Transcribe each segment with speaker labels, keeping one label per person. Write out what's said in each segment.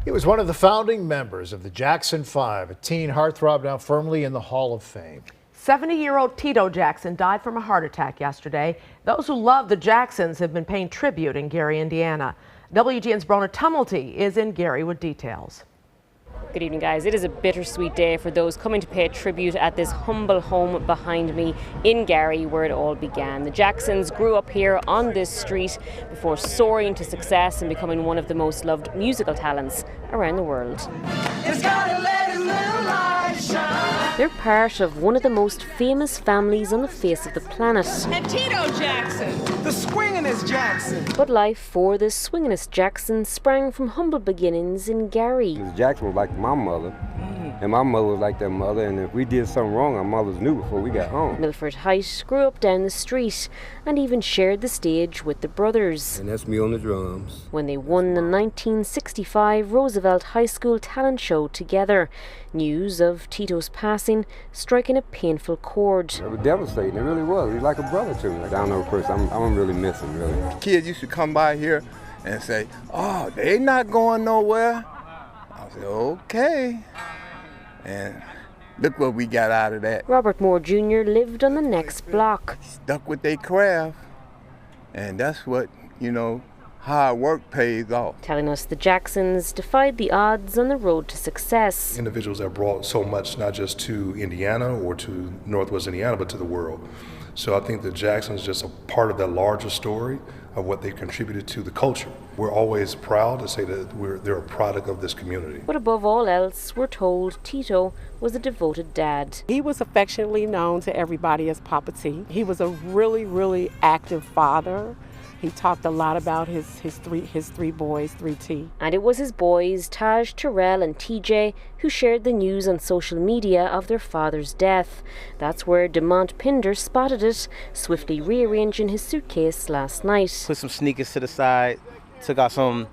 Speaker 1: He was one of the founding members of the Jackson Five, a teen heartthrob now firmly in the Hall of Fame.
Speaker 2: 70-year-old Tito Jackson died from a heart attack yesterday. Those who love the Jacksons have been paying tribute in Gary, Indiana. WGN's Brónagh Tumulty is in Gary with details.
Speaker 3: Good evening, guys. It is a bittersweet day for those coming to pay a tribute at this humble home behind me in Gary, where it all began. The Jacksons grew up here on this street before soaring to success and becoming one of the most loved musical talents around the world. They're part of one of the most famous families on the face of the planet.
Speaker 4: And Tito Jackson, the swingin'est Jackson.
Speaker 3: But life for the swingin'est Jackson sprang from humble beginnings in Gary.
Speaker 5: Jackson was like my mother, and my mother was like their mother, and if we did something wrong, our mothers knew before we got home.
Speaker 3: Milford Height grew up down the street and even shared the stage with the brothers.
Speaker 5: And that's me on the drums.
Speaker 3: When they won the 1965 Roosevelt High School talent show together, news of Tito's passing striking a painful chord.
Speaker 5: It was devastating, it really was. He was like a brother to me. I don't know, first, I'm really missing, really.
Speaker 6: Kids used to come by here and say, "Oh, they not going nowhere." I said, "Okay." And look what we got out of that.
Speaker 3: Robert Moore Jr. lived on the next block.
Speaker 6: Stuck with their craft, and that's what, hard work pays off.
Speaker 3: Telling us the Jacksons defied the odds on the road to success.
Speaker 7: Individuals that brought so much, not just to Indiana or to Northwest Indiana, but to the world. So I think the Jacksons just a part of that larger story of what they contributed to the culture. We're always proud to say that they're a product of this community.
Speaker 3: But above all else, we're told Tito was a devoted dad.
Speaker 8: He was affectionately known to everybody as Papa T. He was a really, really active father. He talked a lot about his three boys, 3T.
Speaker 3: And it was his boys, Taj, Terrell and TJ, who shared the news on social media of their father's death. That's where DeMont Pinder spotted it, swiftly rearranging his suitcase last night.
Speaker 9: Put some sneakers to the side, took out some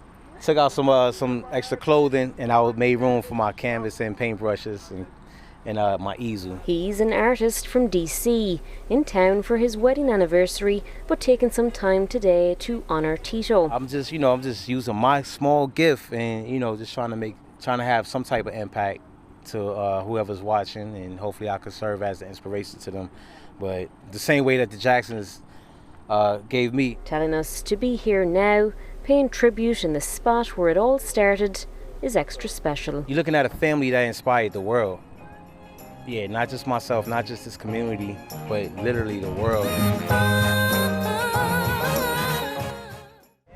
Speaker 9: extra clothing, and I made room for my canvas and paintbrushes and my easel.
Speaker 3: He's an artist from DC, in town for his wedding anniversary, but taking some time today to honor Tito.
Speaker 9: I'm just using my small gift and, just trying to have some type of impact to whoever's watching, and hopefully I could serve as an inspiration to them. But the same way that the Jacksons gave me.
Speaker 3: Telling us to be here now, paying tribute in the spot where it all started, is extra special.
Speaker 9: You're looking at a family that inspired the world. Yeah, not just myself, not just this community, but literally the world.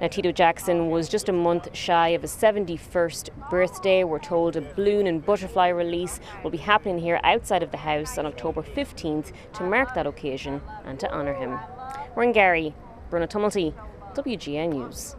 Speaker 3: Now, Tito Jackson was just a month shy of his 71st birthday. We're told a balloon and butterfly release will be happening here outside of the house on October 15th to mark that occasion and to honour him. We're in Gary. Brónagh Tumulty, WGN News.